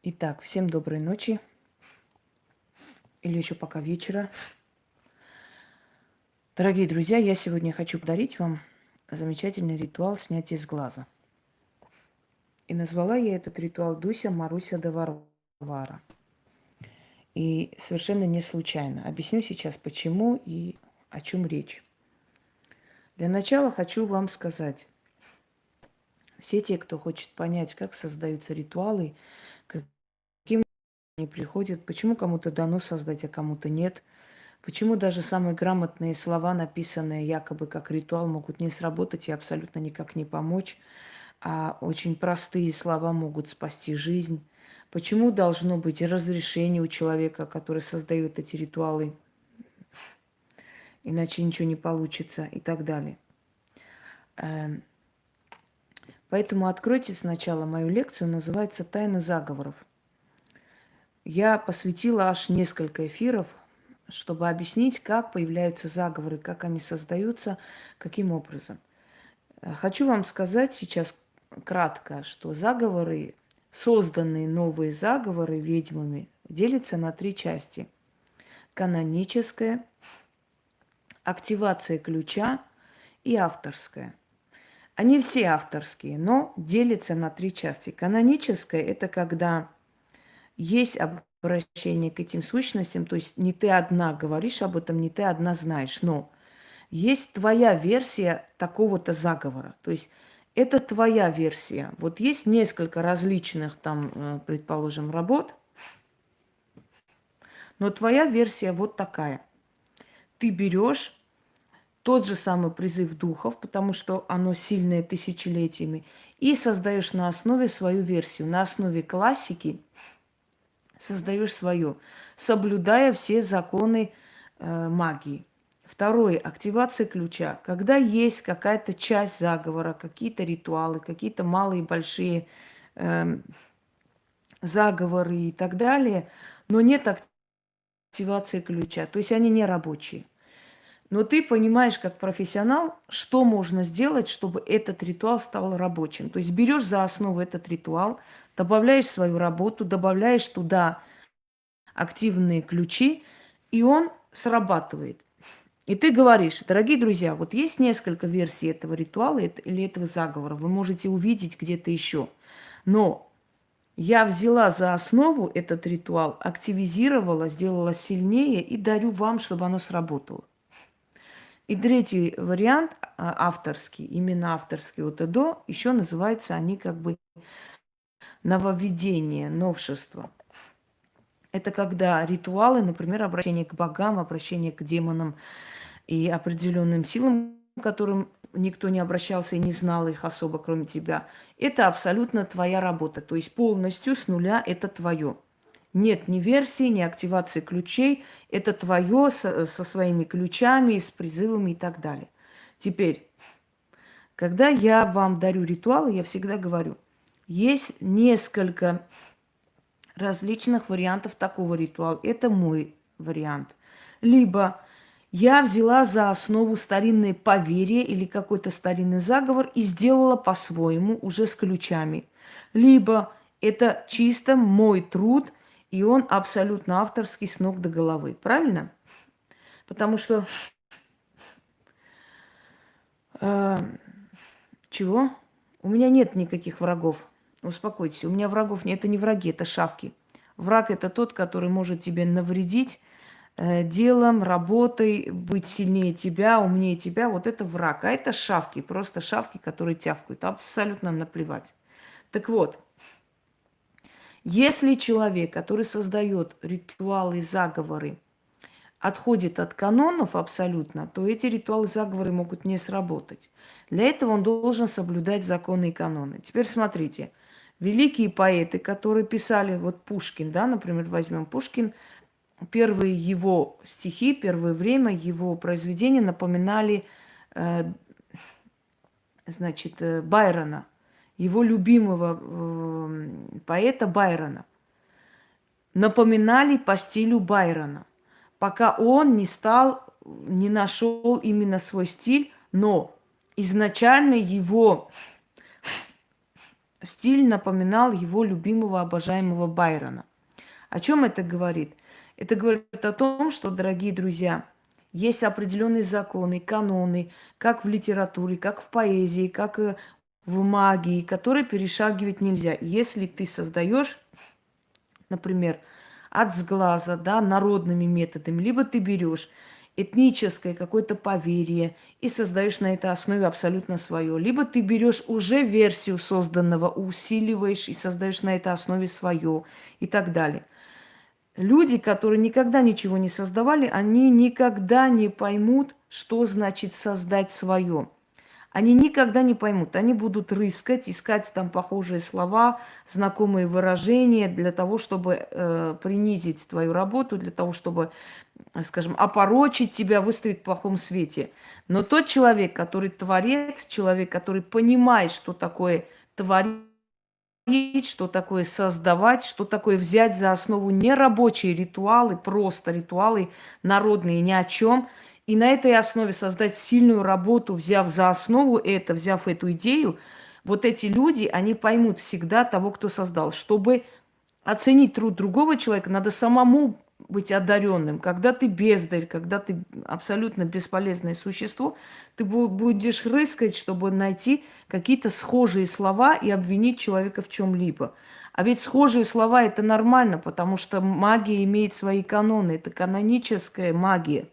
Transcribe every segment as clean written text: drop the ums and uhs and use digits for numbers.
Итак, всем доброй ночи, или еще пока вечера. Дорогие друзья, я сегодня хочу подарить вам замечательный ритуал снятия с глаза. И назвала я этот ритуал Дуся Маруся де Варвара. И совершенно не случайно. Объясню сейчас, почему и о чем речь. Для начала хочу вам сказать, все те, кто хочет понять, как создаются ритуалы, каким они приходят, почему кому-то дано создать, а кому-то нет, почему даже самые грамотные слова, написанные якобы как ритуал, могут не сработать и абсолютно никак не помочь, а очень простые слова могут спасти жизнь. Почему должно быть разрешение у человека, который создает эти ритуалы, иначе ничего не получится и так далее. Поэтому откройте сначала мою лекцию, называется «Тайна заговоров». Я посвятила аж несколько эфиров, чтобы объяснить, как появляются заговоры, как они создаются, каким образом. Хочу вам сказать сейчас кратко, что заговоры, созданные новые заговоры ведьмами, делятся на три части. Каноническая, активация ключа и авторская. Они все авторские, но делятся на три части. Каноническая – это когда есть обращение к этим сущностям, то есть не ты одна говоришь об этом, не ты одна знаешь, но есть твоя версия такого-то заговора. То есть это твоя версия. Вот есть несколько различных там, предположим, работ, но твоя версия вот такая. Ты берешь тот же самый призыв духов, потому что оно сильное тысячелетиями, и создаешь на основе свою версию, на основе классики создаешь свою, соблюдая все законы магии. Второе – активация ключа. Когда есть какая-то часть заговора, какие-то ритуалы, какие-то малые, большие заговоры и так далее, но нет активации ключа, то есть они не рабочие. Но ты понимаешь, как профессионал, что можно сделать, чтобы этот ритуал стал рабочим. То есть берешь за основу этот ритуал, добавляешь свою работу, добавляешь туда активные ключи, и он срабатывает. И ты говоришь: дорогие друзья, вот есть несколько версий этого ритуала или этого заговора, вы можете увидеть где-то еще. Но я взяла за основу этот ритуал, активизировала, сделала сильнее и дарю вам, чтобы оно сработало. И третий вариант, авторский, именно авторский от и до, еще называются они как бы нововведение, новшество. Это когда ритуалы, например, обращение к богам, обращение к демонам и определенным силам, к которым никто не обращался и не знал их особо, кроме тебя, это абсолютно твоя работа. То есть полностью с нуля это твое. Нет ни версии, ни активации ключей. Это твое со своими ключами, с призывами и так далее. Теперь, когда я вам дарю ритуалы, я всегда говорю, есть несколько различных вариантов такого ритуала. Это мой вариант. Либо я взяла за основу старинное поверье или какой-то старинный заговор и сделала по-своему, уже с ключами. Либо это чисто мой труд, и он абсолютно авторский с ног до головы. Правильно? Потому что... э, чего? У меня нет никаких врагов. Успокойтесь, у меня врагов нет. Это не враги, это шавки. Враг – это тот, который может тебе навредить делом, работой, быть сильнее тебя, умнее тебя. Вот это враг. А это шавки, просто шавки, которые тявкают. Абсолютно наплевать. Так вот, если человек, который создает ритуалы, заговоры, отходит от канонов абсолютно, то эти ритуалы, заговоры могут не сработать. Для этого он должен соблюдать законы и каноны. Теперь смотрите. Великие поэты, которые писали, вот Пушкин, да, например, возьмем Пушкин, первые его стихи, первое время его произведения напоминали, значит, Байрона, его любимого поэта Байрона. Напоминали по стилю Байрона, пока он не стал, не нашел именно свой стиль, но изначально его стиль напоминал его любимого, обожаемого Байрона. О чем это говорит? Это говорит о том, что, дорогие друзья, есть определенные законы, каноны, как в литературе, как в поэзии, как в магии, которые перешагивать нельзя. Если ты создаешь, например, от сглаза, да, народными методами, либо ты берешь этническое какое-то поверье и создаешь на этой основе абсолютно свое, либо ты берешь уже версию созданного, усиливаешь и создаешь на этой основе свое и так далее. Люди, которые никогда ничего не создавали, они никогда не поймут, что значит создать свое. Они никогда не поймут. Они будут рыскать, искать там похожие слова, знакомые выражения для того, чтобы принизить твою работу, для того, чтобы, скажем, опорочить тебя, выставить в плохом свете. Но тот человек, который творец, человек, который понимает, что такое творить, что такое создавать, что такое взять за основу нерабочие ритуалы, просто ритуалы народные, ни о чем, и на этой основе создать сильную работу, взяв за основу это, взяв эту идею, вот эти люди, они поймут всегда того, кто создал. Чтобы оценить труд другого человека, надо самому быть одаренным. Когда ты бездарь, когда ты абсолютно бесполезное существо, ты будешь рыскать, чтобы найти какие-то схожие слова и обвинить человека в чем-либо. А ведь схожие слова – это нормально, потому что магия имеет свои каноны. Это каноническая магия.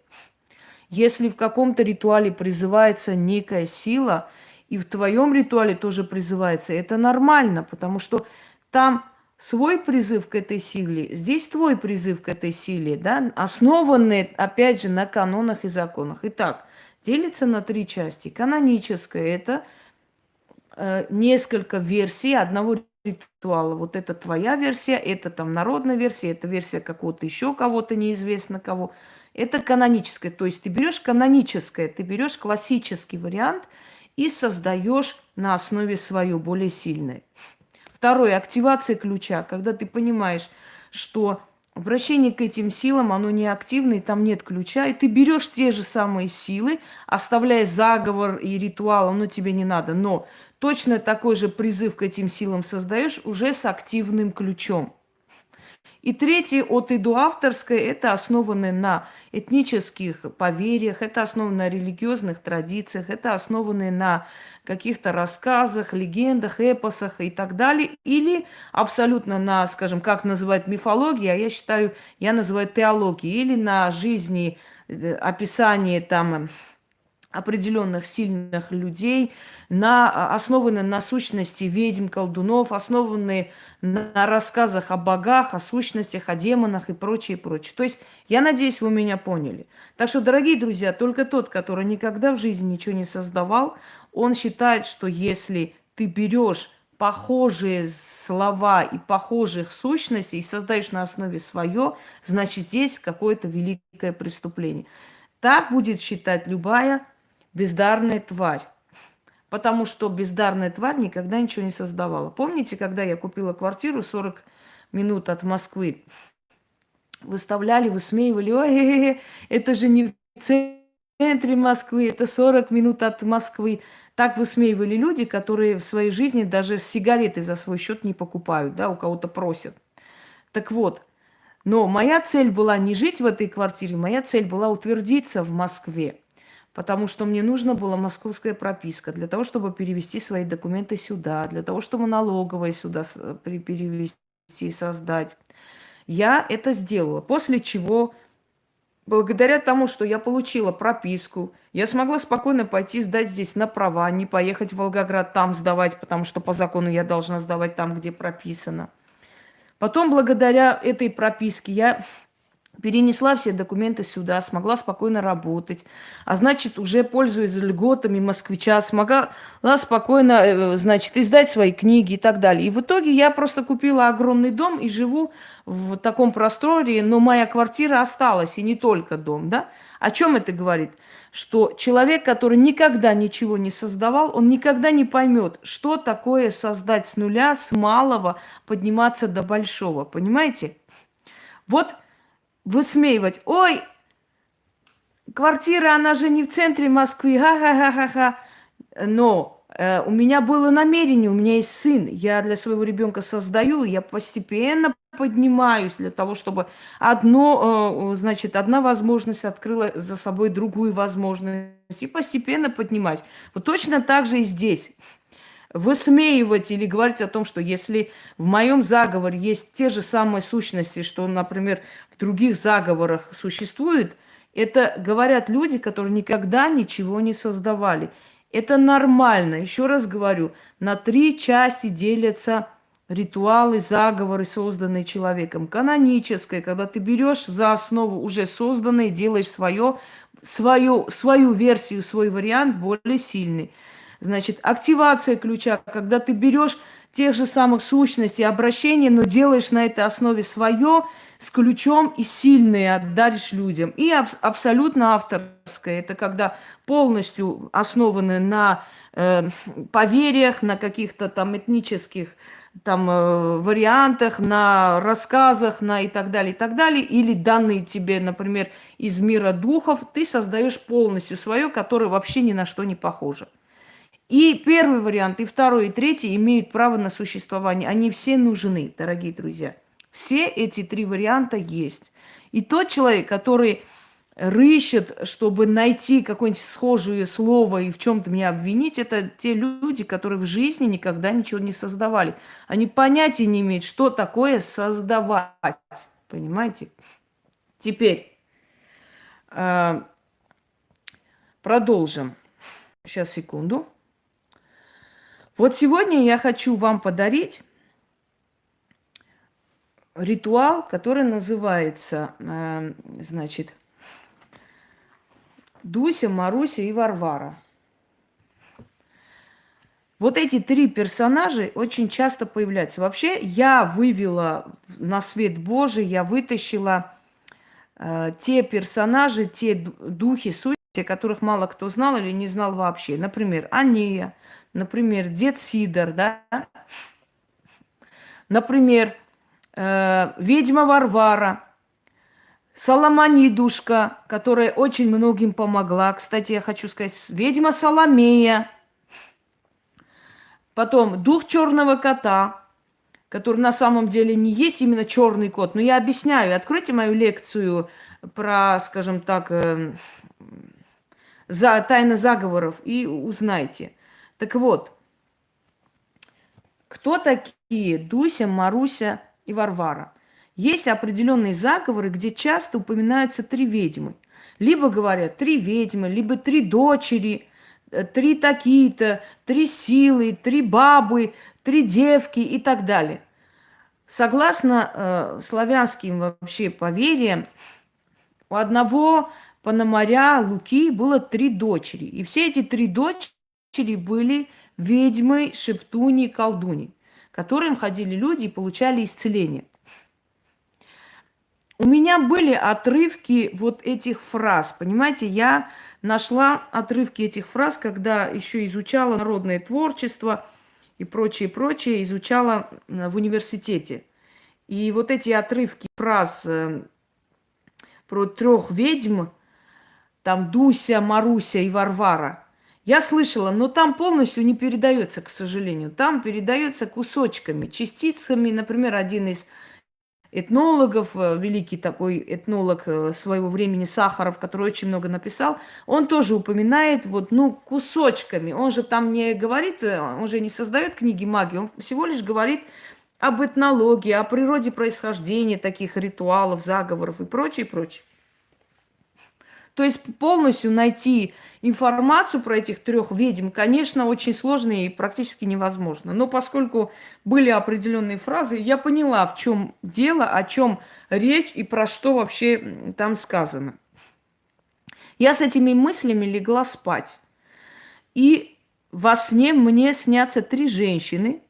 Если в каком-то ритуале призывается некая сила, и в твоем ритуале тоже призывается, это нормально, потому что там свой призыв к этой силе, здесь твой призыв к этой силе, да, основанный, опять же, на канонах и законах. Итак, делится на три части. Каноническое – это несколько версий одного ритуала. Вот это твоя версия, это там народная версия, это версия какого-то еще кого-то, неизвестно кого. Это каноническое. То есть ты берешь каноническое, ты берешь классический вариант и создаешь на основе свое, более сильное. Второе – активация ключа. Когда ты понимаешь, что обращение к этим силам, оно не активно, и там нет ключа, и ты берешь те же самые силы, оставляя заговор и ритуал, оно тебе не надо, но точно такой же призыв к этим силам создаешь уже с активным ключом. И третье, от и до авторское, это основано на этнических поверьях, это основано на религиозных традициях, это основано на каких-то рассказах, легендах, эпосах и так далее. Или абсолютно на, скажем, как называют мифология, а я считаю, я называю теологией, или на жизни, описание там определенных сильных людей, основанные на сущности ведьм, колдунов, основанные на рассказах о богах, о сущностях, о демонах и прочее, прочее. То есть, я надеюсь, вы меня поняли. Так что, дорогие друзья, только тот, который никогда в жизни ничего не создавал, он считает, что если ты берешь похожие слова и похожих сущностей и создаешь на основе свое, значит, есть какое-то великое преступление. Так будет считать любая бездарная тварь. Потому что бездарная тварь никогда ничего не создавала. Помните, когда я купила квартиру 40 минут от Москвы? Выставляли, высмеивали. Ой, это же не в центре Москвы, это 40 минут от Москвы. Так высмеивали люди, которые в своей жизни даже сигареты за свой счет не покупают, да, у кого-то просят. Так вот, но моя цель была не жить в этой квартире, моя цель была утвердиться в Москве. Потому что мне нужна была московская прописка для того, чтобы перевести свои документы сюда, для того, чтобы налоговые сюда перевести и создать. Я это сделала. После чего, благодаря тому, что я получила прописку, я смогла спокойно пойти сдать здесь на права, не поехать в Волгоград там сдавать, потому что по закону я должна сдавать там, где прописано. Потом, благодаря этой прописке, я перенесла все документы сюда, смогла спокойно работать. А значит, уже пользуясь льготами москвича, смогла спокойно, значит, издать свои книги и так далее. И в итоге я просто купила огромный дом и живу в таком просторе, но моя квартира осталась, и не только дом, да? О чем это говорит? Что человек, который никогда ничего не создавал, он никогда не поймет, что такое создать с нуля, с малого, подниматься до большого. Понимаете? Вот высмеивать. Ой, квартира, она же не в центре Москвы. Ха-ха-ха-ха-ха. Но у меня было намерение, у меня есть сын, я для своего ребенка создаю, я постепенно поднимаюсь для того, чтобы значит, одна возможность открыла за собой другую возможность, и постепенно поднимаюсь. Вот точно так же и здесь. Высмеивать или говорить о том, что если в моем заговоре есть те же самые сущности, что, например, в других заговорах существует, это говорят люди, которые никогда ничего не создавали. Это нормально. Еще раз говорю, на 3 части делятся ритуалы, заговоры, созданные человеком. Каноническое, когда ты берешь за основу уже созданное, делаешь свою версию, свой вариант более сильный. Значит, активация ключа, когда ты берешь тех же самых сущностей, обращения, но делаешь на этой основе свое, с ключом и сильные отдаришь людям. И абсолютно авторское. Это когда полностью основаны на поверьях, на каких-то там этнических там вариантах, на рассказах, на и так далее, и так далее. Или данные тебе, например, из мира духов, ты создаешь полностью свое, которое вообще ни на что не похоже. И первый вариант, и второй, и третий имеют право на существование. Они все нужны, дорогие друзья. Все эти 3 варианта есть. И тот человек, который рыщет, чтобы найти какое-нибудь схожее слово и в чем-то меня обвинить, это те люди, которые в жизни никогда ничего не создавали. Они понятия не имеют, что такое создавать. Понимаете? Теперь продолжим. Сейчас, секунду. Вот сегодня я хочу вам подарить ритуал, который называется, значит, Дуся, Маруся и Варвара. Вот эти 3 персонажа очень часто появляются. Вообще, я вывела на свет Божий, я вытащила те персонажи, те духи, сущности, которых мало кто знал или не знал вообще. Например, Анея, например, дед Сидор, да? Например, ведьма Варвара, Соломонидушка, которая очень многим помогла. Кстати, я хочу сказать, ведьма Соломея. Потом дух черного кота, который на самом деле не есть именно черный кот. Но я объясняю. Откройте мою лекцию про, скажем так, тайны заговоров и узнайте. Так вот, кто такие Дуся, Маруся и Варвара? Есть определенные заговоры, где часто упоминаются 3 ведьмы. Либо говорят 3 ведьмы, либо 3 дочери, 3 такие-то, 3 силы, 3 бабы, 3 девки и так далее. Согласно славянским вообще поверьям, у одного Пономаря Луки было 3 дочери. И все эти 3 дочери были ведьмы, шептуни, колдуни, к которым ходили люди и получали исцеление. У меня были отрывки вот этих фраз, понимаете, я нашла отрывки этих фраз, когда еще изучала народное творчество и прочее, изучала в университете. И вот эти отрывки фраз про 3 ведьм, там Дуся, Маруся и Варвара, я слышала, но там полностью не передается, к сожалению. Там передается кусочками, частицами. Например, один из этнологов, великий такой этнолог своего времени Сахаров, который очень много написал, он тоже упоминает кусочками. Он же там не говорит, он же не создает книги магии, он всего лишь говорит об этнологии, о природе происхождения таких ритуалов, заговоров и прочее. То есть полностью найти информацию про этих 3 ведьм, конечно, очень сложно и практически невозможно. Но поскольку были определенные фразы, я поняла, в чем дело, о чем речь и про что вообще там сказано. Я с этими мыслями легла спать. И во сне мне снятся 3 женщины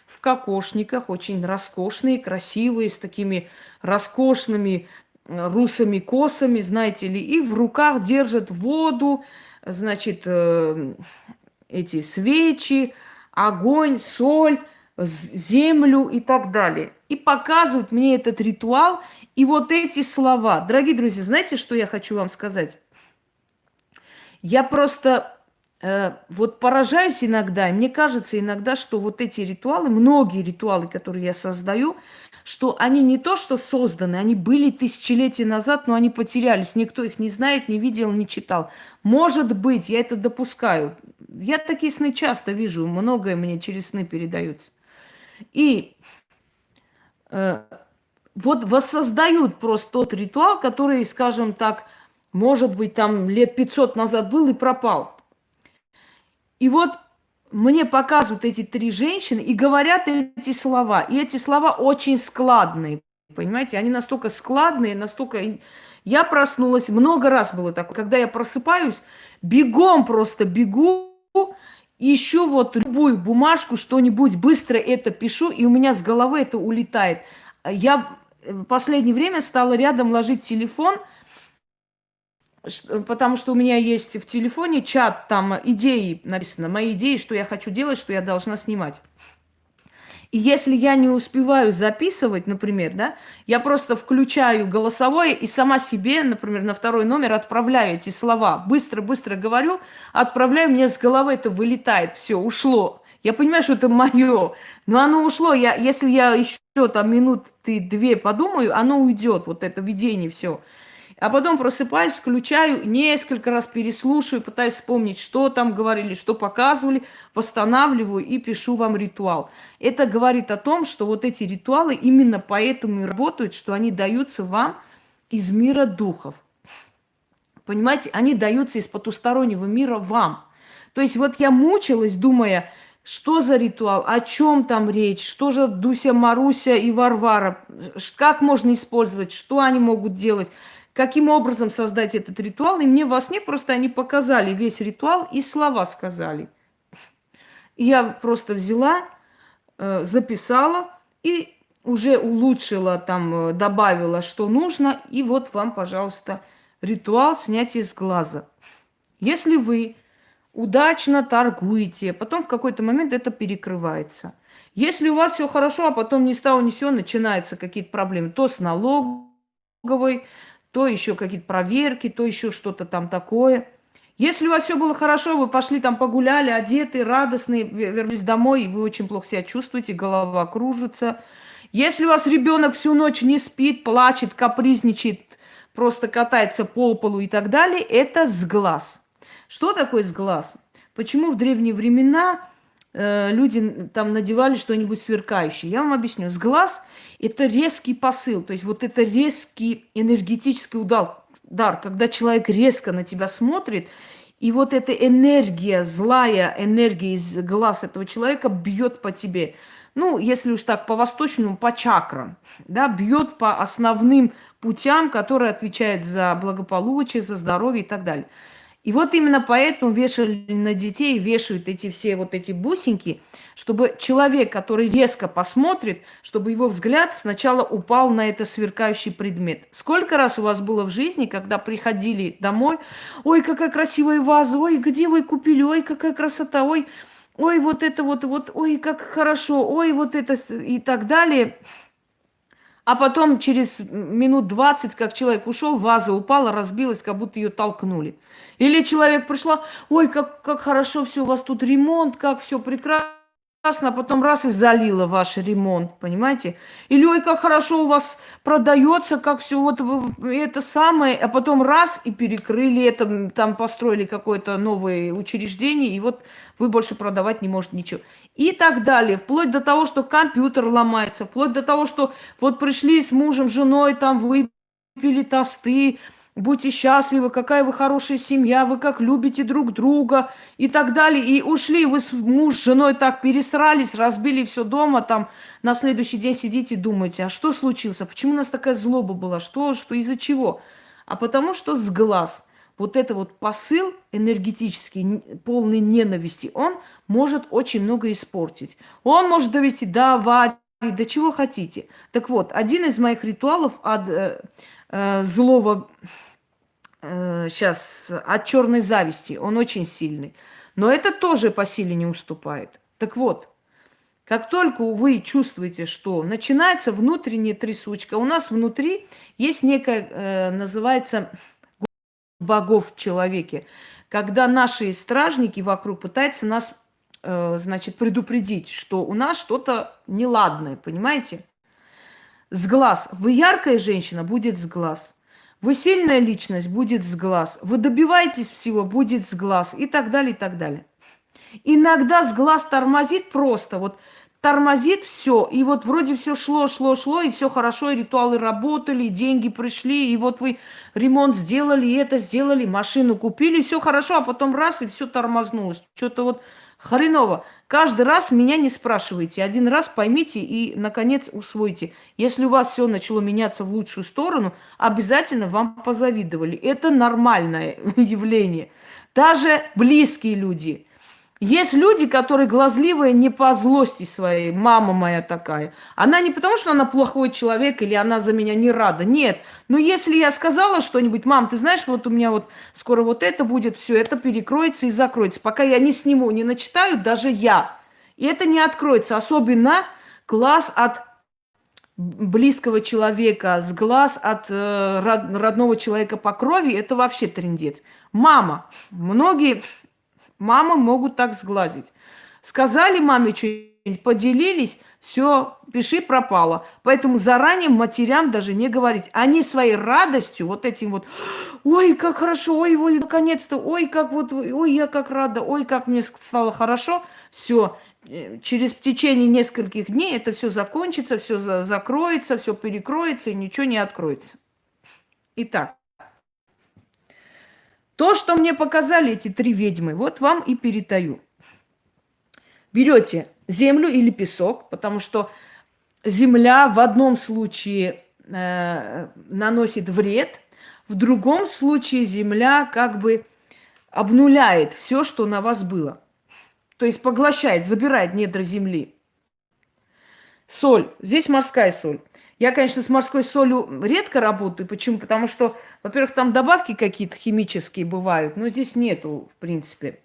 в кокошниках, очень роскошные, красивые, с такими роскошными русыми косами, знаете ли, и в руках держат воду, значит, эти свечи, огонь, соль, землю и так далее. И показывают мне этот ритуал и вот эти слова. Дорогие друзья, знаете, что я хочу вам сказать? Я просто вот поражаюсь иногда, и мне кажется иногда, что вот эти ритуалы, многие ритуалы, которые я создаю, что они не то что созданы, они были тысячелетия назад, но они потерялись. Никто их не знает, не видел, не читал. Может быть, я это допускаю. Я такие сны часто вижу, многое мне через сны передается. И э, вот воссоздают просто тот ритуал, который, скажем так, может быть, там лет 500 назад был и пропал. И вот мне показывают эти три женщины и говорят эти слова. И эти слова очень складные, понимаете? Они настолько складные, настолько... Я проснулась, много раз было такое, когда я просыпаюсь, бегом просто бегу, ищу вот любую бумажку, что-нибудь, быстро это пишу, и у меня с головы это улетает. Я в последнее время стала рядом ложить телефон, потому что у меня есть в телефоне чат, там идеи написано, мои идеи, что я хочу делать, что я должна снимать. И если я не успеваю записывать, например, да, я просто включаю голосовое и сама себе, например, на второй номер отправляю эти слова. Быстро-быстро говорю, отправляю, мне с головы это вылетает, все, ушло. Я понимаю, что это мое, но оно ушло. Если я еще там минуты две подумаю, оно уйдет, вот это видение, все. А потом просыпаюсь, включаю, несколько раз переслушиваю, пытаюсь вспомнить, что там говорили, что показывали, восстанавливаю и пишу вам ритуал. Это говорит о том, что вот эти ритуалы именно поэтому и работают, что они даются вам из мира духов. Понимаете, они даются из потустороннего мира вам. То есть вот я мучилась, думая, что за ритуал, о чем там речь, что же Дуся, Маруся и Варвара, как можно использовать, что они могут делать, каким образом создать этот ритуал. И мне во сне просто они показали весь ритуал и слова сказали. И я просто взяла, записала и уже улучшила, там, добавила, что нужно. И вот вам, пожалуйста, ритуал снятия с глаза. Если вы удачно торгуете, потом в какой-то момент это перекрывается. Если у вас все хорошо, а потом ни с того ни с сего начинаются какие-то проблемы, то с налоговой, то еще какие-то проверки, то еще что-то там такое. Если у вас все было хорошо, вы пошли там погуляли, одеты, радостные, вернулись домой, и вы очень плохо себя чувствуете, голова кружится. Если у вас ребенок всю ночь не спит, плачет, капризничает, просто катается по полу и так далее, это сглаз. Что такое сглаз? Почему в древние времена люди там надевали что-нибудь сверкающее? Я вам объясню. Сглаз – это резкий посыл, то есть вот это резкий энергетический удар, когда человек резко на тебя смотрит, и вот эта энергия, злая энергия из глаз этого человека бьет по тебе. Ну, если уж так по-восточному, по чакрам, да, бьет по основным путям, которые отвечают за благополучие, за здоровье и так далее. И вот именно поэтому вешали на детей, вешают эти все вот эти бусинки, чтобы человек, который резко посмотрит, чтобы его взгляд сначала упал на это сверкающий предмет. Сколько раз у вас было в жизни, когда приходили домой, ой, какая красивая ваза, ой, где вы купили, ой, какая красота, ой, вот это вот, ой, как хорошо, ой, вот это и так далее. А потом через минут 20, как человек ушел, ваза упала, разбилась, как будто ее толкнули. Или человек пришла, ой, как хорошо все, у вас тут ремонт, как все прекрасно, а потом раз и залила ваш ремонт, понимаете? Или ой, как хорошо у вас продается, как все вот это самое, а потом раз и перекрыли это, там построили какое-то новое учреждение, и вот вы больше продавать не можете ничего. И так далее, вплоть до того, что компьютер ломается, вплоть до того, что вот пришли с мужем, женой, там выпили тосты, будьте счастливы, какая вы хорошая семья, вы как любите друг друга и так далее. И ушли, вы с муж с женой так пересрались, разбили все дома, там на следующий день сидите и думаете, а что случилось, а почему у нас такая злоба была, что из-за чего? А потому что с глаз. Вот это вот посыл энергетический, полный ненависти, он может очень много испортить. Он может довести до аварии, до чего хотите. Так вот, один из моих ритуалов от злого, сейчас, от черной зависти, он очень сильный. Но это тоже по силе не уступает. Так вот, как только вы чувствуете, что начинается внутренняя трясучка, у нас внутри есть некая, называется, богов в человеке. когда наши стражники вокруг пытаются нас, значит, предупредить, что у нас что-то неладное, понимаете? С глаз. Вы яркая женщина, будет с глаз. Вы сильная личность, будет с глаз. Вы добиваетесь всего, будет с глаз. И так далее, и так далее. Иногда с глаз тормозит просто, вот тормозит все, и вот вроде все шло, шло, шло, и все хорошо, и ритуалы работали, и деньги пришли, и вот вы ремонт сделали, и это сделали, машину купили, все хорошо, а потом раз, и все тормознулось. Что-то вот хреново. Каждый раз меня не спрашивайте. Один раз поймите и, наконец, усвойте. Если у вас все начало меняться в лучшую сторону, обязательно вам позавидовали. Это нормальное явление. Даже близкие люди – есть люди, которые глазливые не по злости своей. Мама моя такая. Она не потому, что она плохой человек или она за меня не рада. Нет. Но если я сказала что-нибудь, мам, ты знаешь, вот у меня вот скоро вот это будет, все это перекроется и закроется. Пока я не сниму, не начитаю, даже я. И это не откроется. Особенно глаз от близкого человека, с глаз от родного человека по крови, это вообще трындец. Мама. Многие мамы могут так сглазить. Сказали маме что-нибудь, поделились, все, пиши пропало. Поэтому заранее матерям даже не говорить. Они своей радостью, вот этим вот, ой, как хорошо, ой, наконец-то, ой, как вот, ой, я как рада, ой, как мне стало хорошо, все. Через течение нескольких дней это все закончится, все закроется, все перекроется и ничего не откроется. Итак. То, что мне показали эти три ведьмы, вот вам и передаю. Берете землю или песок, потому что земля в одном случае наносит вред, в другом случае земля как бы обнуляет все, что на вас было. То есть поглощает, забирает недра земли. Соль. Здесь морская соль. Я, конечно, с морской солью редко работаю. Почему? Потому что, во-первых, там добавки какие-то химические бывают, но здесь нету, в принципе.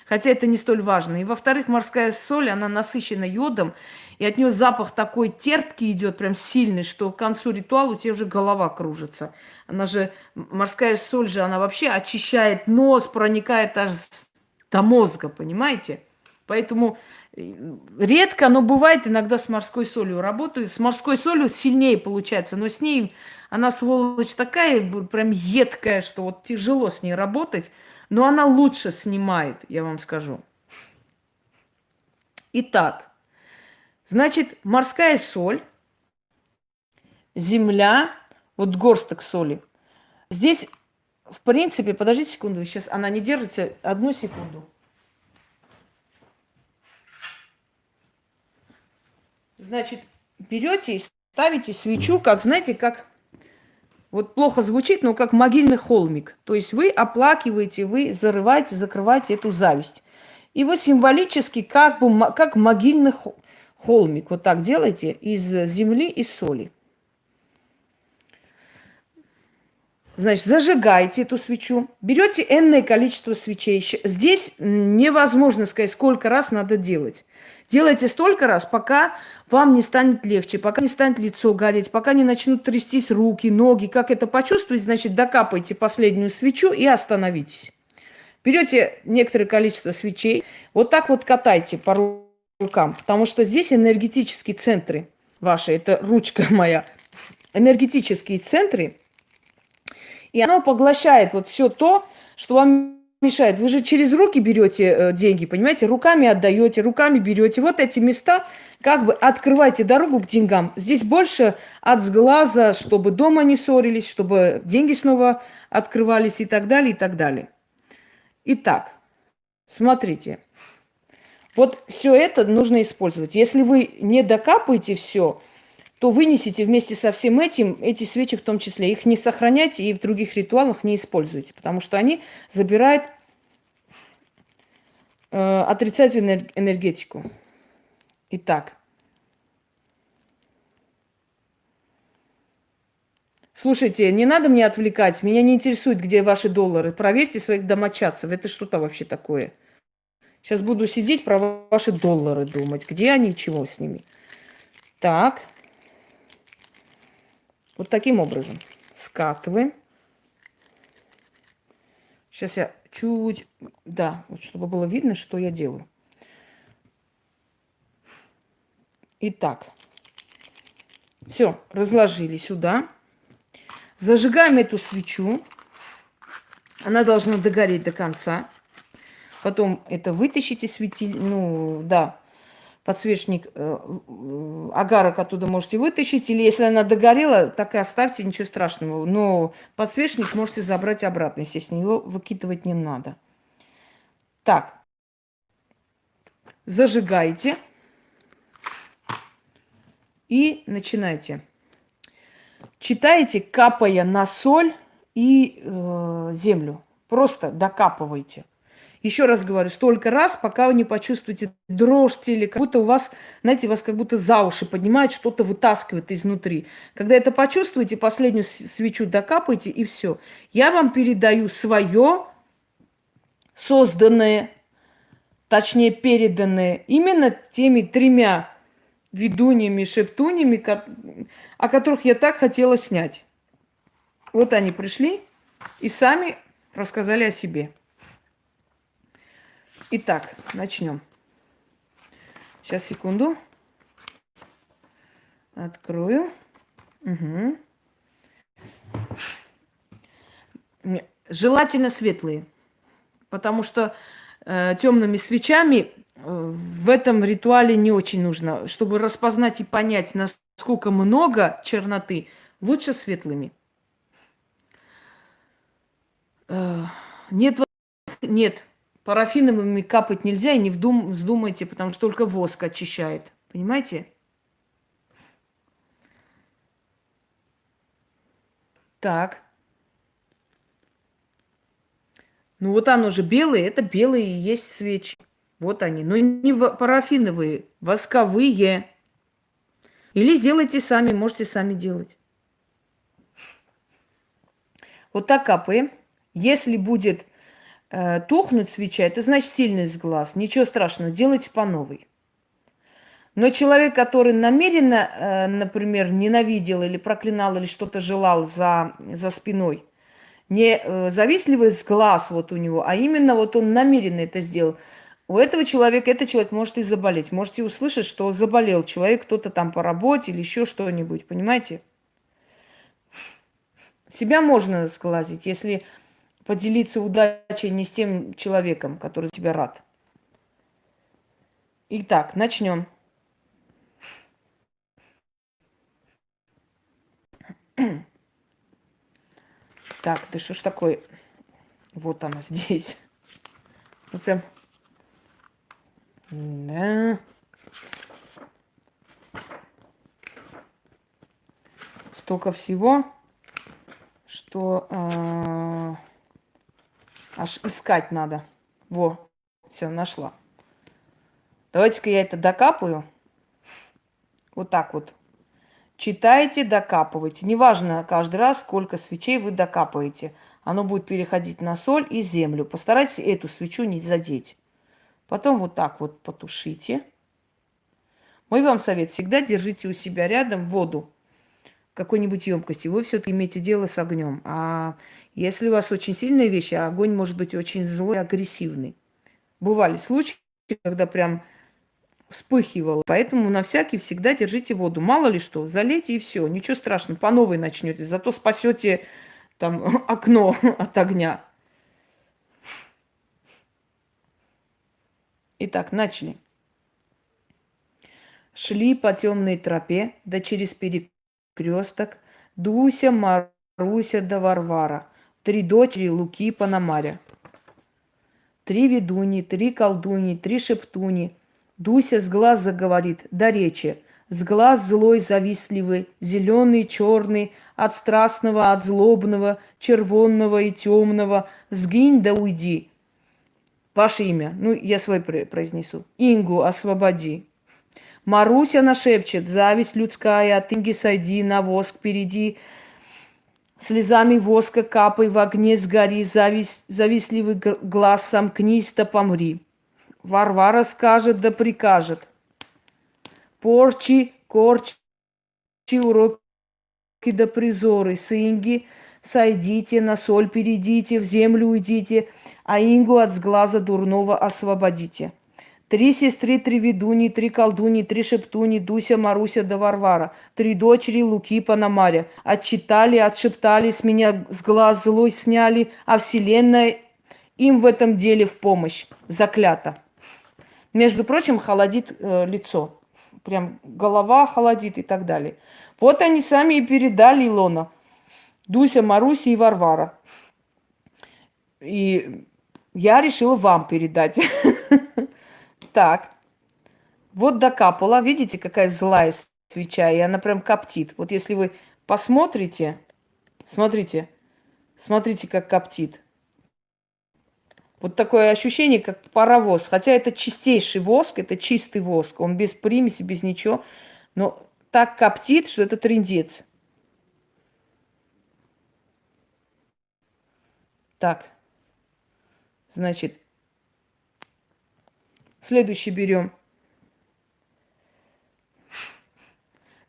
Хотя это не столь важно. И, во-вторых, морская соль, она насыщена йодом, и от нее запах такой терпкий идет, прям сильный, что к концу ритуала у тебя уже голова кружится. Она же, морская соль же, она вообще очищает нос, проникает аж до мозга, понимаете? Поэтому редко, но бывает иногда с морской солью работаю. С морской солью сильнее получается, но с ней она, сволочь, такая прям едкая, что вот тяжело с ней работать, но она лучше снимает, я вам скажу. Итак, значит, морская соль, земля, вот горсток соли. Здесь, в принципе, подождите секунду, сейчас она не держится, одну секунду. Значит, берете и ставите свечу, как, знаете, как, вот плохо звучит, но как могильный холмик. То есть вы оплакиваете, вы зарываете, закрываете эту зависть. И вы символически, как бы, как могильный холмик, вот так делаете из земли и соли. Значит, зажигаете эту свечу, берете энное количество свечей. Здесь невозможно сказать, сколько раз надо делать. Делайте столько раз, пока вам не станет легче, пока не станет лицо гореть, пока не начнут трястись руки, ноги. Как это почувствовать, значит, докапайте последнюю свечу и остановитесь. Берете некоторое количество свечей, вот так вот катайте по рукам, потому что здесь энергетические центры ваши, это ручка моя, энергетические центры, и оно поглощает вот все то, что вам мешает. Вы же через руки берете деньги, понимаете, руками отдаете, руками берете. Вот эти места, как бы открывайте дорогу к деньгам. Здесь больше от сглаза, чтобы дома не ссорились, чтобы деньги снова открывались и так далее, и так далее. Итак, смотрите. Вот все это нужно использовать. Если вы не докапаете все, то вынесите вместе со всем этим эти свечи в том числе. Их не сохраняйте и в других ритуалах не используйте, потому что они забирают отрицательную энергетику. Итак. Слушайте, не надо меня отвлекать. Меня не интересует, где ваши доллары. Проверьте своих домочадцев. Это что-то вообще такое. Сейчас буду сидеть про ваши доллары думать. Где они, чего с ними. Так. Вот таким образом. Скатываем. Сейчас я чуть, да, вот чтобы было видно, что я делаю. Итак, все, разложили сюда. Зажигаем эту свечу. Она должна догореть до конца. Потом это вытащите светиль, ну, да, подсвечник, агарок оттуда можете вытащить. Или если она догорела, так и оставьте, ничего страшного. Но подсвечник можете забрать обратно, естественно. Его выкидывать не надо. Так, зажигайте. И начинайте. Читайте, капая на соль и землю. Просто докапывайте. Еще раз говорю, столько раз, пока вы не почувствуете дрожь или как будто у вас, знаете, вас как будто за уши поднимают, что-то вытаскивает изнутри. Когда это почувствуете, последнюю свечу докапайте и все. Я вам передаю свое, созданное, точнее переданное именно теми тремя ведуньями, шептуньями, о которых я так хотела снять. Вот они пришли и сами рассказали о себе. Итак, начнем. Сейчас, секунду. Открою. Угу. Желательно светлые, потому что темными свечами в этом ритуале не очень нужно. Чтобы распознать и понять, насколько много черноты, лучше светлыми. Нет, нет, парафиновыми капать нельзя, и не вздумайте, потому что только воск очищает. Понимаете? Так. Ну вот оно же белые, это белые и есть свечи. Вот они. Но не парафиновые, восковые. Или сделайте сами, можете сами делать. Вот так капаем. Если будет тухнуть свеча, это значит сильный сглаз. Ничего страшного, делайте по новой. Но человек, который намеренно, например, ненавидел или проклинал, или что-то желал за спиной, не завистливый глаз вот у него, а именно вот он намеренно это сделал, у этого человека, этот человек может и заболеть. Можете услышать, что заболел человек, кто-то там по работе или еще что-нибудь, понимаете? Себя можно сглазить, если поделиться удачей не с тем человеком, который тебя рад. Итак, начнем. Так, да что ж такое? Вот она здесь. Ну прям. Да. Столько всего, что аж искать надо. Во, все, нашла. Давайте-ка я это докапаю. Вот так вот. Читайте, докапывайте. Неважно каждый раз, сколько свечей вы докапываете. Оно будет переходить на соль и землю. Постарайтесь эту свечу не задеть. Потом вот так вот потушите. Мой вам совет. Всегда держите у себя рядом воду в какой-нибудь емкости. Вы все-таки имеете дело с огнем. А если у вас очень сильные вещи, а огонь может быть очень злой и агрессивный. Бывали случаи, когда прям вспыхивало. Поэтому на всякий всегда держите воду. Мало ли что, залейте и все. Ничего страшного, по новой начнете. Зато спасете там окно от огня. Итак, начали. Шли по темной тропе, да через перекресток, Дуся, Маруся да Варвара, 3 дочери Луки Пономаря. 3 ведуни, 3 колдуни, 3 шептуни. Дуся с глаз заговорит, да речи. С глаз злой, завистливый, зеленый, черный, от страстного, от злобного, червонного и темного. Сгинь да уйди. Ваше имя. Ну, я свой произнесу. Ингу освободи. Маруся нашепчет, зависть людская, от Инги сойди, на воск перейди. Слезами воска капай, в огне сгори, завистливый глаз сомкнись, да помри. Варвара скажет, да прикажет. Порчи, корчи, уроки да призоры, с Инги сойдите, на соль перейдите, в землю уйдите, а Ингу от сглаза дурного освободите. Три сестры, три ведуни, три колдуни, три шептуни, Дуся, Маруся да Варвара. Три дочери Луки Пономаря. Отчитали, отшептали, с меня с глаз злой сняли, а вселенная им в этом деле в помощь. Заклято. Между прочим, холодит лицо. Прям голова холодит и так далее. Вот они сами и передали Илона. Дуся, Маруся и Варвара. И я решила вам передать. Так, вот докапала. Видите, какая злая свеча, и она прям коптит. Вот если вы посмотрите, смотрите, как коптит. Вот такое ощущение, как паровоз. Хотя это чистейший воск, это чистый воск. Он без примеси, без ничего. Но так коптит, что это трындец. Так, значит, следующий берем.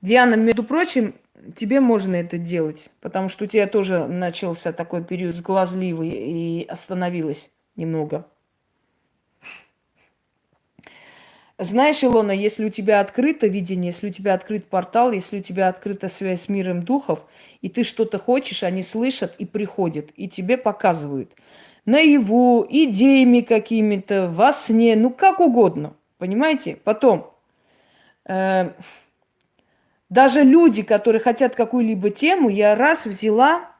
Диана, между прочим, тебе можно это делать, потому что у тебя тоже начался такой период сглазливый и остановилась немного. Знаешь, Илона, если у тебя открыто видение, если у тебя открыт портал, если у тебя открыта связь с миром духов, и ты что-то хочешь, они слышат и приходят, и тебе показывают. Наяву, идеями какими-то, во сне, ну как угодно, понимаете? Потом, даже люди, которые хотят какую-либо тему, я раз взяла,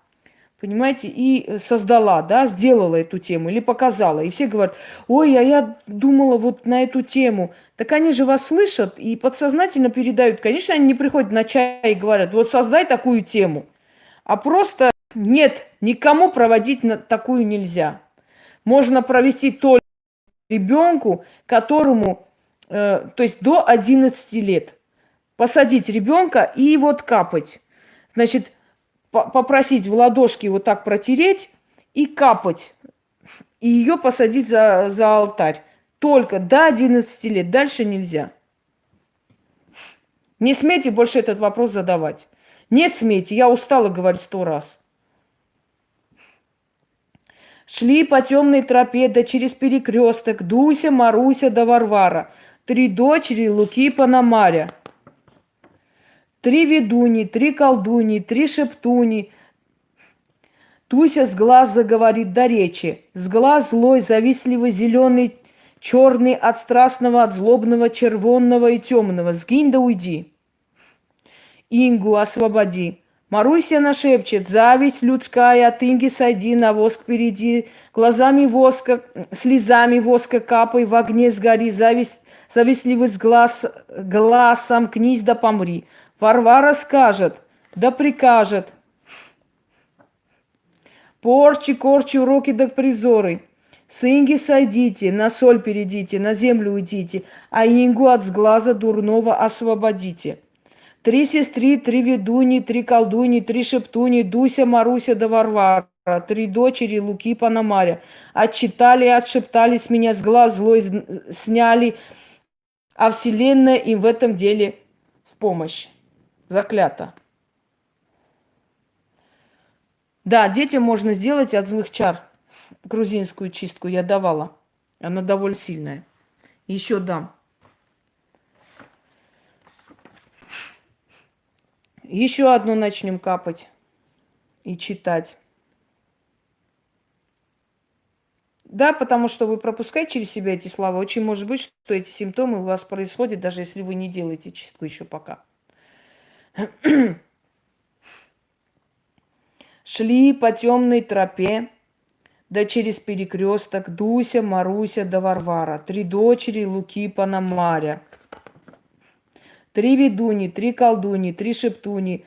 понимаете, и создала, да, сделала эту тему или показала. И все говорят, ой, а я думала вот на эту тему. Так они же вас слышат и подсознательно передают. Конечно, они не приходят на чай и говорят, вот создай такую тему. А просто нет, никому проводить такую нельзя. Можно провести только ребенку, которому, то есть до 11 лет. Посадить ребенка и вот капать. Значит, попросить в ладошки вот так протереть и капать. И ее посадить за алтарь. Только до 11 лет. Дальше нельзя. Не смейте больше этот вопрос задавать. Не смейте. Я устала говорить 100 раз. Шли по темной тропе, да через перекресток Дуся, Маруся да Варвара. Три дочери Луки Пономаря. Три ведуни, три колдуни, три шептуни. Туся с глаз заговорит до речи. С глаз злой, завистливый, зеленый, черный, от страстного, от злобного, червонного и темного. Сгинь да уйди. Ингу освободи. Маруся нашепчет, зависть людская, от Инги сойди, на воск перейди. Глазами воска, слезами воска капай, в огне сгори, завистливый с глаз сомкнись да помри. Варвара скажет, да прикажет. Порчи, корчи, уроки да призоры. С Инги сойдите, на соль перейдите, на землю уйдите, а Ингу от сглаза дурного освободите. Три сестры, три ведуни, три колдуни, три шептуни, Дуся, Маруся да Варвара. Три дочери Луки Пономаря. Отчитали, отшептали, с меня с глаз злой сняли, а вселенная им в этом деле в помощь. Заклято. Да, детям можно сделать от злых чар. Грузинскую чистку я давала. Она довольно сильная. Еще дам. Еще одну начнем капать и читать. Да, потому что вы пропускаете через себя эти слова. Очень может быть, что эти симптомы у вас происходят, даже если вы не делаете чистку еще пока. Шли по темной тропе, да через перекресток Дуся, Маруся да Варвара. Три дочери Луки Пономаря. Три ведуни, три колдуни, три шептуни.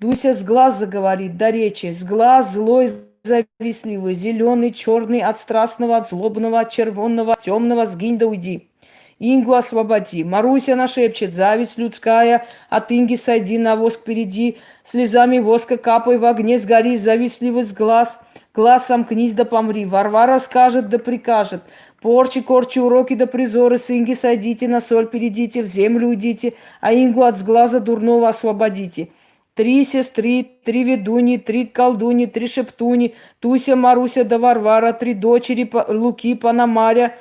Дуся с глаз заговорит, до речи. С глаз злой, завистливый, зеленый, черный, от страстного, от злобного, от червонного, темного, сгинь да уйди. Ингу освободи. Маруся нашепчет, зависть людская, от Инги сойди, на воск перейди, слезами воска капай, в огне сгори, завистливый с глаз сомкнись да помри. Варвара скажет да прикажет. Порчи, корчи, уроки да призоры, с Инги сойдите, на соль перейдите, в землю уйдите, а Ингу от сглаза дурного освободите. 3 сестры, 3 ведуньи, 3 колдуни, 3 шептуни, Туся, Маруся да Варвара, 3 дочери Луки, Пономаря.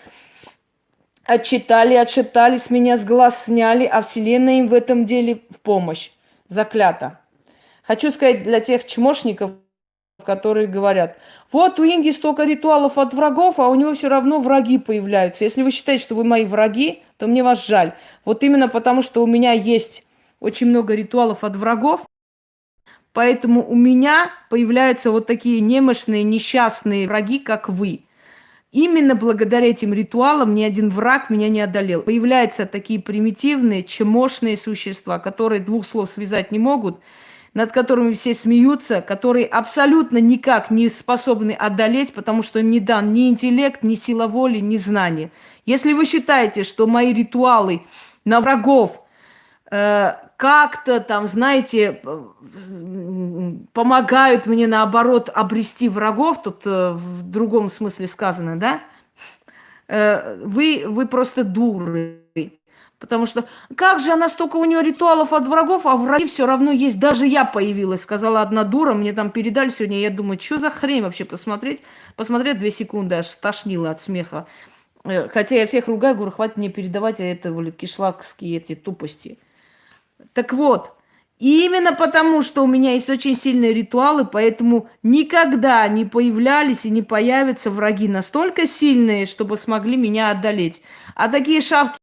Отчитали, отшептались, меня с глаз сняли, а вселенная им в этом деле в помощь. Заклято. Хочу сказать для тех чмошников, которые говорят, вот у Инги столько ритуалов от врагов, а у него все равно враги появляются. Если вы считаете, что вы мои враги, то мне вас жаль. Вот именно потому, что у меня есть очень много ритуалов от врагов, поэтому у меня появляются вот такие немощные, несчастные враги, как вы. Именно благодаря этим ритуалам ни один враг меня не одолел. Появляются такие примитивные, чмошные существа, которые двух слов связать не могут, над которыми все смеются, которые абсолютно никак не способны одолеть, потому что им не дан ни интеллект, ни сила воли, ни знания. Если вы считаете, что мои ритуалы на врагов как-то там, знаете, помогают мне, наоборот, обрести врагов, тут в другом смысле сказано, да, вы просто дуры. Потому что как же она столько у нее ритуалов от врагов, а враги все равно есть. Даже я появилась, сказала одна дура, мне там передали сегодня, я думаю, что за хрень вообще посмотреть. Посмотреть 2 секунды, аж стошнило от смеха. Хотя я всех ругаю, говорю, хватит мне передавать это, кишлакские эти тупости. Так вот, именно потому, что у меня есть очень сильные ритуалы, поэтому никогда не появлялись и не появятся враги настолько сильные, чтобы смогли меня одолеть. А такие шавки,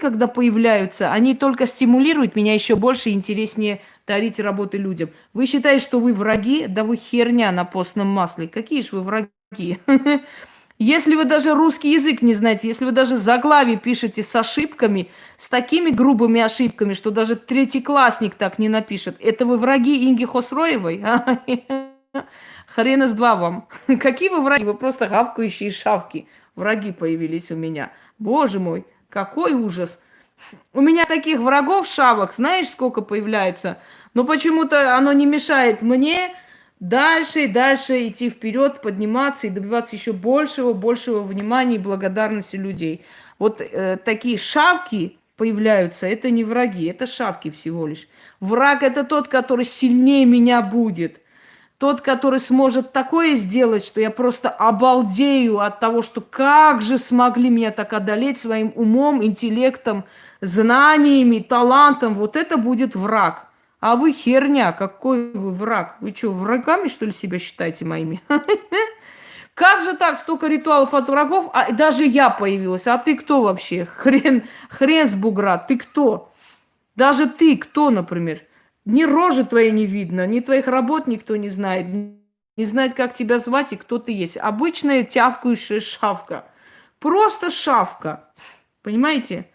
когда появляются, они только стимулируют меня еще больше и интереснее дарить работы людям. Вы считаете, что вы враги? Да вы херня на постном масле. Какие же вы враги? Если вы даже русский язык не знаете, если вы даже заглавие пишете с ошибками, с такими грубыми ошибками, что даже третьеклассник так не напишет, это вы враги Инги Хосроевой? Хрена с два вам. Какие вы враги? Вы просто гавкающие шавки. Враги появились у меня. Боже мой, какой ужас. У меня таких врагов, шавок, знаешь, сколько появляется? Но почему-то оно не мешает мне дальше и дальше идти вперед, подниматься и добиваться еще большего внимания и благодарности людей. Вот такие шавки появляются, это не враги, это шавки всего лишь. Враг – это тот, который сильнее меня будет. Тот, который сможет такое сделать, что я просто обалдею от того, что как же смогли меня так одолеть своим умом, интеллектом, знаниями, талантом. Вот это будет враг. А вы херня, какой вы враг? Вы что, врагами, что ли, себя считаете моими? Как же так, столько ритуалов от врагов, а даже я появилась. А ты кто вообще? Хрен с бугра, ты кто? Даже ты кто, например? Ни рожи твоей не видно, ни твоих работ никто не знает. Не знает, как тебя звать и кто ты есть. Обычная тявкающая шавка. Просто шавка. Понимаете?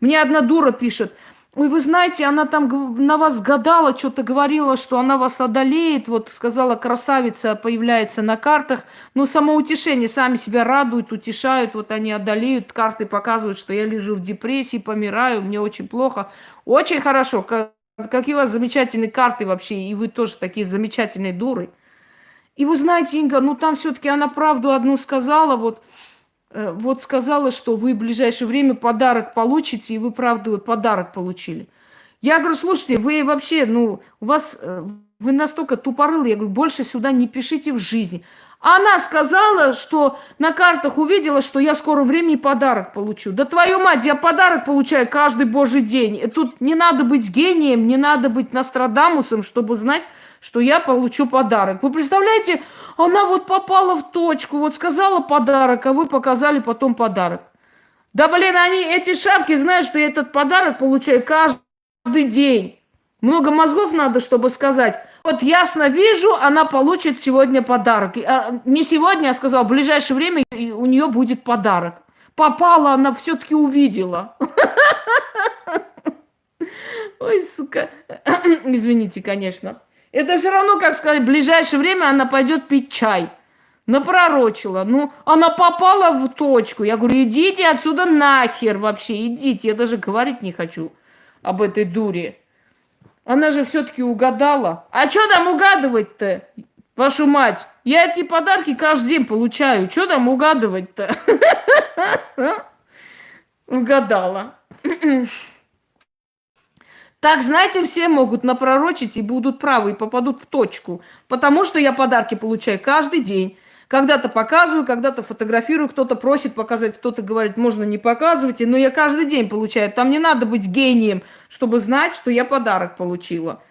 Мне одна дура пишет. Ой, вы знаете, она там на вас гадала, что-то говорила, что она вас одолеет. Вот сказала, красавица появляется на картах. Ну, самоутешение, сами себя радуют, утешают. Вот они одолеют, карты показывают, что я лежу в депрессии, помираю, мне очень плохо. Очень хорошо. Какие у вас замечательные карты вообще, и вы тоже такие замечательные дуры. И вы знаете, Инга, ну там все-таки она правду одну сказала, вот сказала, что вы в ближайшее время подарок получите, и вы, правда, вот подарок получили. Я говорю, слушайте, вы вообще, ну, у вас, вы настолько тупорылые, я говорю, больше сюда не пишите в жизни. Она сказала, что на картах увидела, что я в скором времени подарок получу. Да твою мать, я подарок получаю каждый божий день. И тут не надо быть гением, не надо быть Нострадамусом, чтобы знать, что я получу подарок. Вы представляете, она вот попала в точку, вот сказала подарок, а вы показали потом подарок. Да блин, эти шавки знают, что я этот подарок получаю каждый день. Много мозгов надо, чтобы сказать. Вот ясно вижу, она получит сегодня подарок. Не сегодня, я сказала, в ближайшее время у нее будет подарок. Попала, она все-таки увидела. Ой, сука. Извините, конечно. Это все равно, как сказать, в ближайшее время она пойдет пить чай. Напророчила. Ну, она попала в точку. Я говорю, идите отсюда нахер вообще, идите. Я даже говорить не хочу об этой дуре. Она же все-таки угадала. А что там угадывать-то, вашу мать? Я эти подарки каждый день получаю. Что там угадывать-то? Угадала. Так, знаете, все могут напророчить и будут правы, и попадут в точку. Потому что я подарки получаю каждый день. Когда-то показываю, когда-то фотографирую, кто-то просит показать, кто-то говорит, можно не показывайте, но я каждый день получаю. Там не надо быть гением, чтобы знать, что я подарок получила.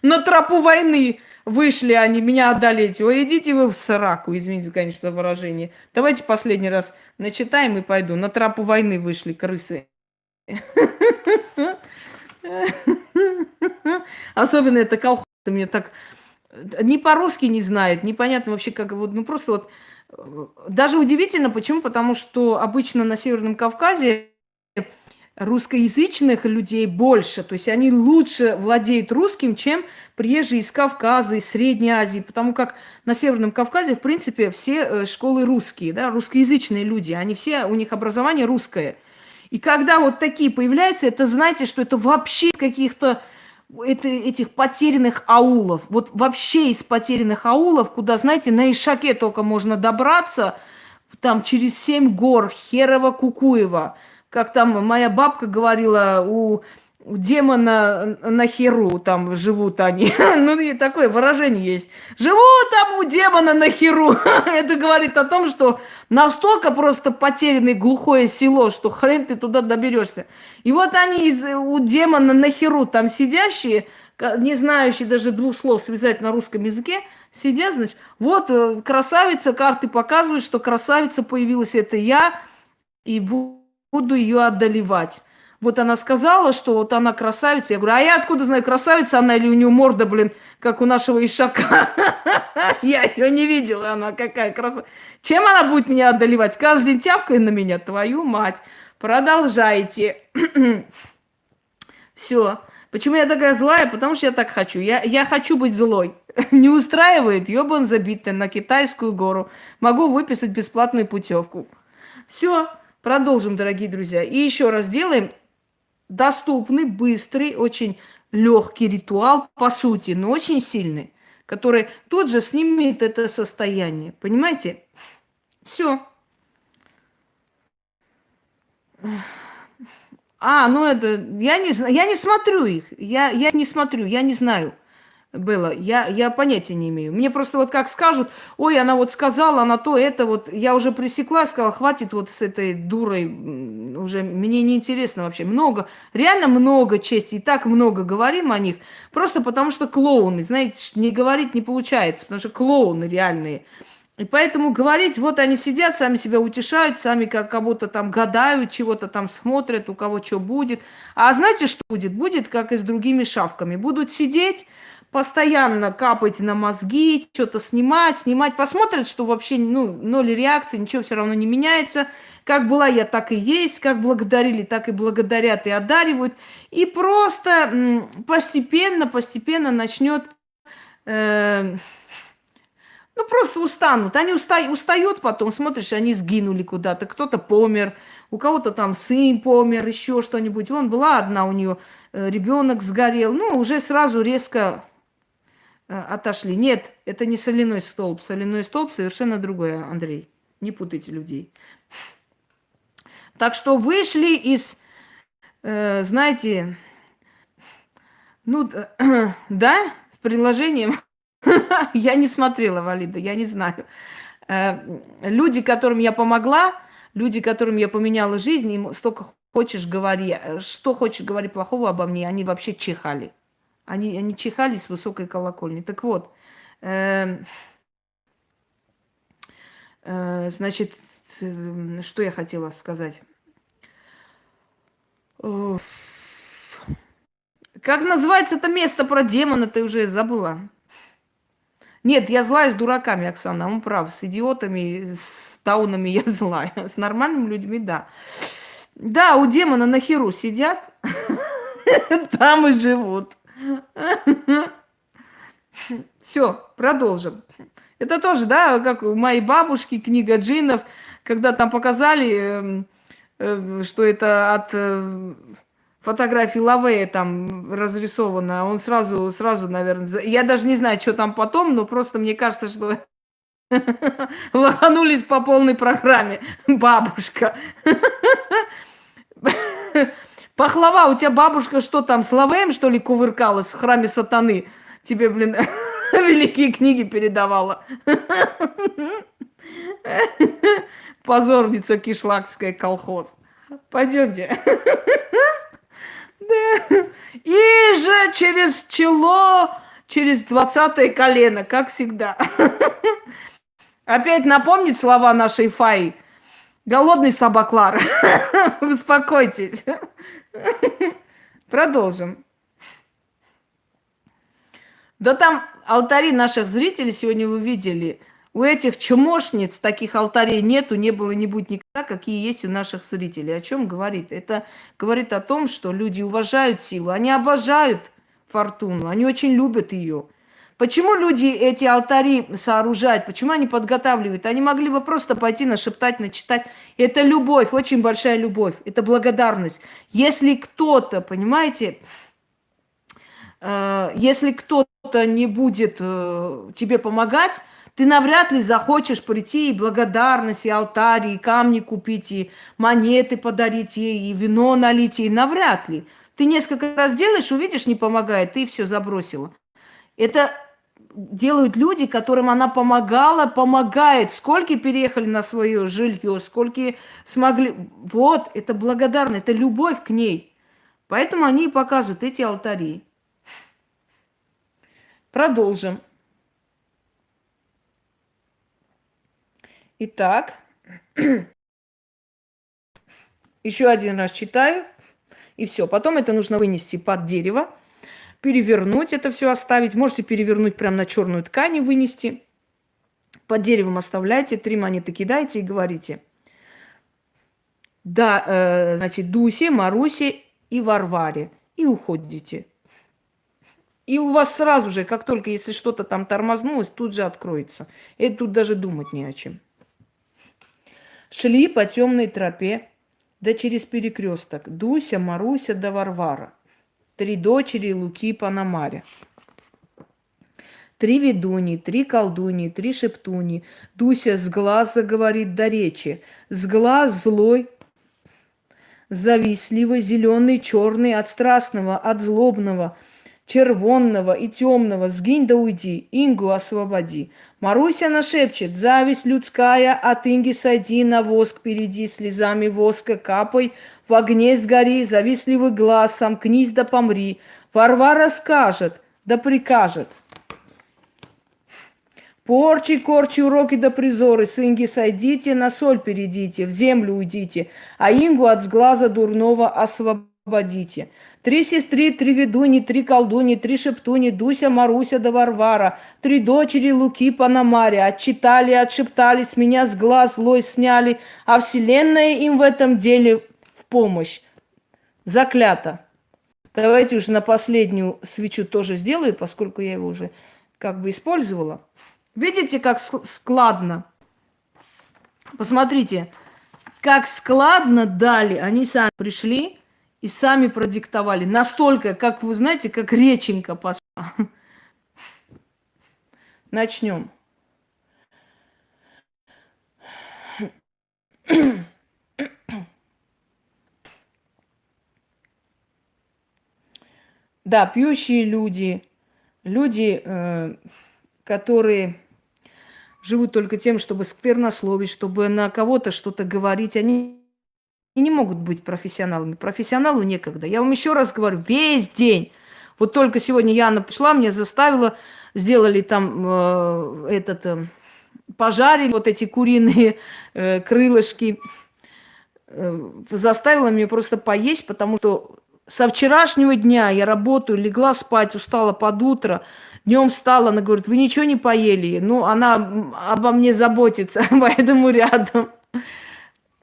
На тропу войны вышли они, меня одолеть. Ой, идите вы в сраку, извините, конечно, за выражение. Давайте последний раз начитаем и пойду. На тропу войны вышли крысы. Особенно это колхозы. Мне так ни по-русски не знает, непонятно вообще, как вот, ну просто вот даже удивительно, почему? Потому что обычно на Северном Кавказе русскоязычных людей больше, то есть они лучше владеют русским, чем приезжие из Кавказа, из Средней Азии, потому как на Северном Кавказе, в принципе, все школы русские, да, русскоязычные люди, они все, у них образование русское. И когда вот такие появляются, это знаете, что это вообще каких-то этих потерянных аулов. Вот вообще из потерянных аулов, куда, знаете, на Ишаке только можно добраться, там через 7 гор, Херово-Кукуево. Как там моя бабка говорила, у демона на херу там живут они. Ну, и такое выражение есть. Живут там у демона на херу. Это говорит о том, что настолько просто потерянное глухое село, что хрен ты туда доберешься. И вот они у демона на херу там сидящие, не знающие даже 2 слов связать на русском языке, сидят, значит, вот красавица, карты показывают, что красавица появилась, это я, и буду ее одолевать. Вот она сказала, что вот она красавица. Я говорю, а я откуда знаю, красавица она или у нее морда, блин, как у нашего Ишака. Я ее не видела, она какая красавица. Чем она будет меня одолевать? Каждый день тявкает на меня, твою мать. Продолжайте. Все. Почему я такая злая? Потому что я так хочу. Я хочу быть злой. Не устраивает? Ёбан забитый на Китайскую гору. Могу выписать бесплатную путевку. Все. Продолжим, дорогие друзья. И еще раз делаем доступный, быстрый, очень легкий ритуал, по сути, но очень сильный, который тут же снимет это состояние. Понимаете? Все. Ну это, я не знаю, я не смотрю их, я не смотрю, я не знаю. Было, я понятия не имею. Мне просто вот как скажут, ой, она вот сказала, она то, это вот, я уже пресекла, сказала, хватит вот с этой дурой, уже мне не интересно вообще. Много, реально много чести, и так много говорим о них, просто потому что клоуны, знаете, не говорить не получается, потому что клоуны реальные. И поэтому говорить, вот они сидят, сами себя утешают, сами как кого-то там гадают, чего-то там смотрят, у кого что будет. А знаете, что будет? Будет, как и с другими шавками. Будут сидеть, постоянно капать на мозги, что-то снимать. Посмотрят, что вообще ноль реакции, ничего все равно не меняется. Как была я, так и есть. Как благодарили, так и благодарят и одаривают. И просто постепенно начнет... просто устанут. Они устают потом, смотришь, они сгинули куда-то. Кто-то помер, у кого-то там сын помер, еще что-нибудь. Вон была одна у нее, ребенок сгорел. Уже сразу резко отошли. Нет, это не соляной столб. Соляной столб совершенно другое, Андрей. Не путайте людей. Так что вышли из, знаете, да, с предложением. Я не смотрела, Валида, я не знаю. Люди, которым я помогла, люди, которым я поменяла жизнь, им столько хочешь говори, что хочешь говори плохого обо мне, они вообще чихали. Они чихали с высокой колокольни. Так вот, значит, что я хотела сказать? Как называется это место про демона, ты уже забыла? Нет, я злая с дураками, Оксана, он прав. С идиотами, с даунами я злая. С нормальными людьми, да. Да, у демона на херу сидят, там и живут. Все, продолжим. Это тоже, да, как у моей бабушки, книга джиннов, когда там показали, что это от фотографии Лавея там разрисовано, он сразу, наверное, я даже не знаю, что там потом, но просто мне кажется, что лоханулись по полной программе. Бабушка. Пахлава, у тебя бабушка что там, Славеем, что ли, кувыркалась в храме сатаны? Тебе, блин, великие книги передавала. Позорница кишлакская, колхоз. Пойдемте. И же через чело, через 20-е колено, как всегда. Опять напомнить слова нашей Фаи. Голодный собаклар. Успокойтесь. Продолжим. Да там алтари наших зрителей сегодня вы видели. У этих чмошниц таких алтарей нету, не было, не будет никогда, какие есть у наших зрителей. О чем говорит? Это говорит о том, что люди уважают силу, они обожают фортуну, они очень любят ее. Почему люди эти алтари сооружают? Почему они подготавливают? Они могли бы просто пойти нашептать, начитать. Это любовь, очень большая любовь. Это благодарность. Если кто-то, понимаете, если кто-то не будет тебе помогать, ты навряд ли захочешь прийти и благодарность, и алтарь, и камни купить, и монеты подарить ей, и вино налить ей. Навряд ли. Ты несколько раз делаешь, увидишь, не помогает, ты все забросила. Это делают люди, которым она помогала, помогает. Сколько переехали на свое жилье, сколько смогли. Вот, это благодарность, это любовь к ней. Поэтому они и показывают эти алтари. Продолжим. Итак, еще один раз читаю, и все. Потом это нужно вынести под дерево, перевернуть это все, оставить. Можете перевернуть прямо на черную ткань и вынести. Под деревом оставляйте, 3 монеты кидайте и говорите. Да, значит, Дусе, Марусе и Варваре. И уходите. И у вас сразу же, как только если что-то там тормознулось, тут же откроется. И тут даже думать не о чем. Шли по темной тропе, да через перекресток. Дуся, Маруся да Варвара. 3 дочери Луки Пономаря. 3 ведуньи, 3 колдуньи, 3 шептуньи. Дуся с глаз заговорит до речи. С глаз злой, завистливый, зеленый, черный, от страстного, от злобного, червонного и темного. Сгинь да уйди, Ингу освободи. Маруся нашепчет, зависть людская, от Инги сойди, на воск перейди, слезами воска капай, в огне сгори, завистливый глаз, сомкнись да помри. Варвара скажет, да прикажет. Порчи, корчи, уроки да призоры, с Инги сойдите, на соль перейдите, в землю уйдите, а Ингу от сглаза дурного освободите. 3 сестры, 3 ведуньи, 3 колдуньи, 3 шептуни, Дуся, Маруся да Варвара, 3 дочери Луки Пономаря, отчитали, отшептали, с меня с глаз злой сняли, а вселенная им в этом деле в помощь. Заклято. Давайте уже на последнюю свечу тоже сделаю, поскольку я его уже как бы использовала. Видите, как складно? Посмотрите, как складно дали. Они сами пришли и сами продиктовали. Настолько, как вы знаете, как реченька пошла. Начнем. Да, пьющие люди, которые живут только тем, чтобы сквернословить, чтобы на кого-то что-то говорить, они не могут быть профессионалами. Профессионалу некогда. Я вам еще раз говорю, весь день. Вот только сегодня Яна пришла, меня заставила, сделали там пожарили вот эти куриные крылышки, заставила меня просто поесть, потому что со вчерашнего дня я работаю, легла спать, устала под утро, днем встала, она говорит, вы ничего не поели? Ну, она обо мне заботится, поэтому рядом.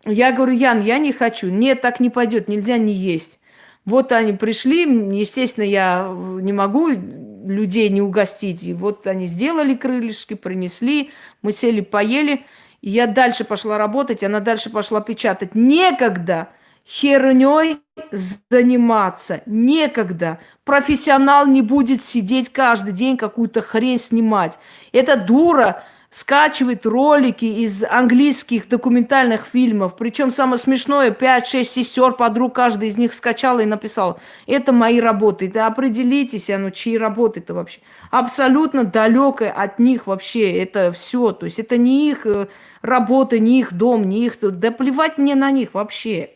Я говорю, Ян, я не хочу. Нет, так не пойдет, нельзя не есть. Вот они пришли, естественно, я не могу людей не угостить. И вот они сделали крылышки, принесли, мы сели, поели. И я дальше пошла работать, она дальше пошла печатать. Некогда херней заниматься, некогда. Профессионал не будет сидеть каждый день какую-то хрень снимать. Эта дура скачивает ролики из английских документальных фильмов. Причем самое смешное, 5-6 сестер, подруг, каждый из них скачал и написал: это мои работы. Да определитесь, чьи работы это вообще. Абсолютно далекое от них вообще это все. То есть это не их работа, не их дом, не их... Да плевать мне на них вообще.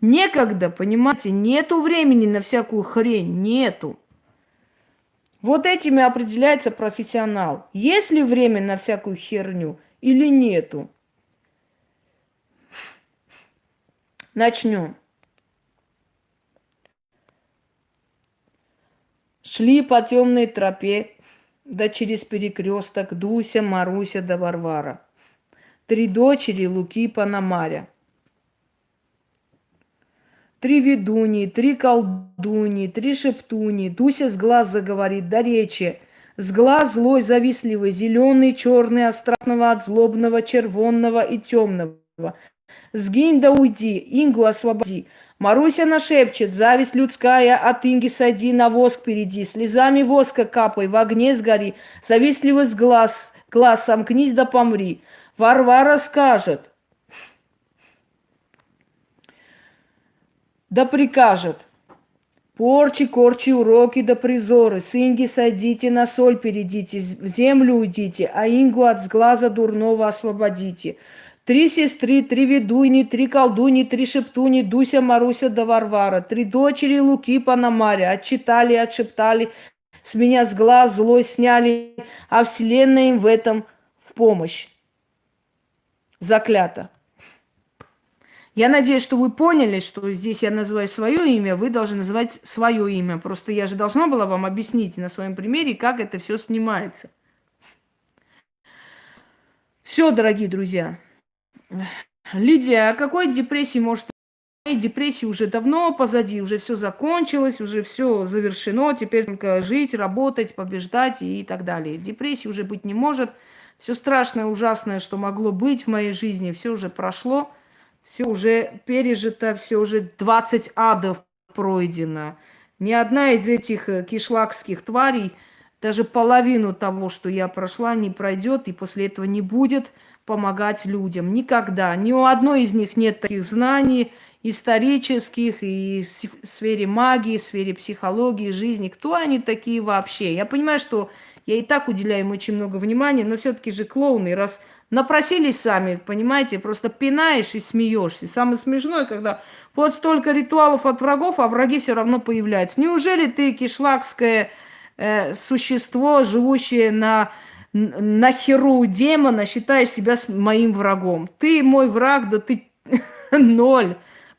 Некогда, понимаете, нету времени на всякую хрень, нету. Вот этими определяется профессионал. Есть ли время на всякую херню или нету? Начнем. Шли по темной тропе, да через перекресток Дуся, Маруся да Варвара. 3 дочери Луки Пономаря. 3 ведуньи, 3 колдуньи, 3 шептуньи. Дуся с глаз заговорит, до речи. С глаз злой, завистливый, зеленый, черный, от страстного, от злобного, червонного и темного. Сгинь да уйди, Ингу освободи. Маруся нашепчет: зависть людская, от Инги сойди, на воск перейди. Слезами воска капай, в огне сгори. Завистливый с глаз сомкнись да помри. Варвара скажет, да прикажет: порчи, корчи, уроки да призоры, с Инги сойдите, на соль перейдите, в землю уйдите, а Ингу от сглаза дурного освободите. 3 сестры, 3 ведуньи, 3 колдуньи, 3 шептуни, Дуся, Маруся да Варвара. 3 дочери Луки Пономаря. Отчитали, отшептали, с меня с глаз злой сняли, а вселенная им в этом в помощь. Заклято. Я надеюсь, что вы поняли, что здесь я называю свое имя, вы должны называть свое имя. Просто я же должна была вам объяснить на своем примере, как это все снимается. Все, дорогие друзья. Лидия, о какой депрессии может... Депрессия уже давно позади, уже все закончилось, уже все завершено. Теперь только жить, работать, побеждать и так далее. Депрессии уже быть не может. Все страшное, ужасное, что могло быть в моей жизни, все уже прошло. Все уже пережито, все уже 20 адов пройдено. Ни одна из этих кишлакских тварей, даже половину того, что я прошла, не пройдет и после этого не будет помогать людям. Никогда. Ни у одной из них нет таких знаний исторических и в сфере магии, в сфере психологии, жизни. Кто они такие вообще? Я понимаю, что я и так уделяю им очень много внимания, но все-таки же клоуны, раз напросились сами, понимаете, просто пинаешь и смеешься. Самое смешное, когда вот столько ритуалов от врагов, а враги все равно появляются. Неужели ты кишлакское существо, живущее на херу демона, считаешь себя моим врагом? Ты мой враг, да ты ноль.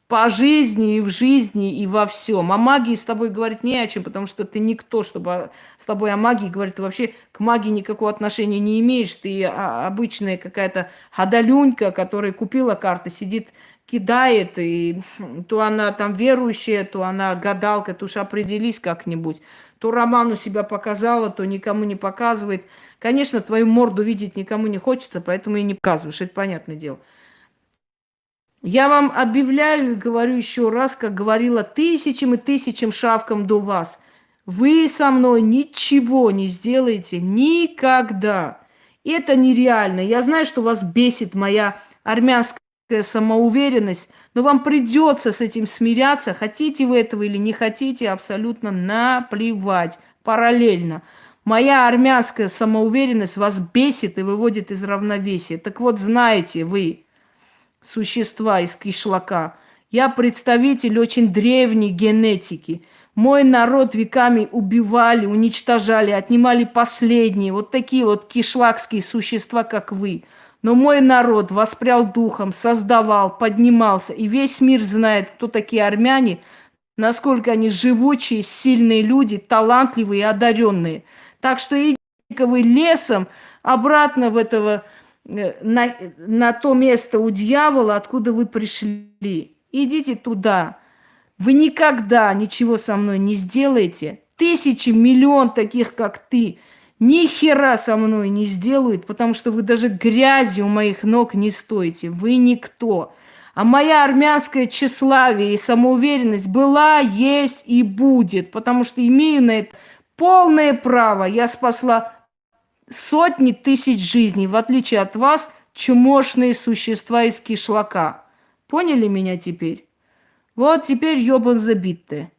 По жизни и в жизни и во всем. О магии с тобой говорить не о чем, потому что ты никто, чтобы с тобой о магии говорить. Ты вообще к магии никакого отношения не имеешь. Ты обычная какая-то ходолюнька, которая купила карты, сидит, кидает, и то она там верующая, то она гадалка, то уж определись как-нибудь. То роман у себя показала, то никому не показывает. Конечно, твою морду видеть никому не хочется, поэтому и не показываешь, это понятное дело. Я вам объявляю и говорю еще раз, как говорила тысячам и тысячам шавкам до вас. Вы со мной ничего не сделаете никогда. Это нереально. Я знаю, что вас бесит моя армянская самоуверенность, но вам придется с этим смиряться. Хотите вы этого или не хотите, абсолютно наплевать. Параллельно. Моя армянская самоуверенность вас бесит и выводит из равновесия. Так вот, знаете вы, существа из кишлака. Я представитель очень древней генетики. Мой народ веками убивали, уничтожали, отнимали последние. Вот такие вот кишлакские существа, как вы. Но мой народ воспрял духом, создавал, поднимался. И весь мир знает, кто такие армяне, насколько они живучие, сильные люди, талантливые и одаренные. Так что идите-ка вы лесом обратно в этого... На то место у дьявола, откуда вы пришли. Идите туда. Вы никогда ничего со мной не сделаете. 1000 миллион таких, как ты, ни хера со мной не сделают, потому что вы даже грязи у моих ног не стоите. Вы никто. А моя армянская тщеславие и самоуверенность была, есть и будет, потому что имею на это полное право. Я спасла сотни тысяч жизней, в отличие от вас, чмошные существа из кишлака. Поняли меня теперь? Вот теперь ёбан забитые.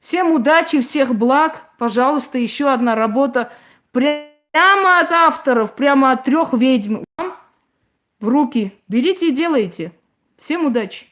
Всем удачи, всех благ. Пожалуйста, еще одна работа прямо от авторов, прямо от 3 ведьм. Вам в руки. Берите и делайте. Всем удачи.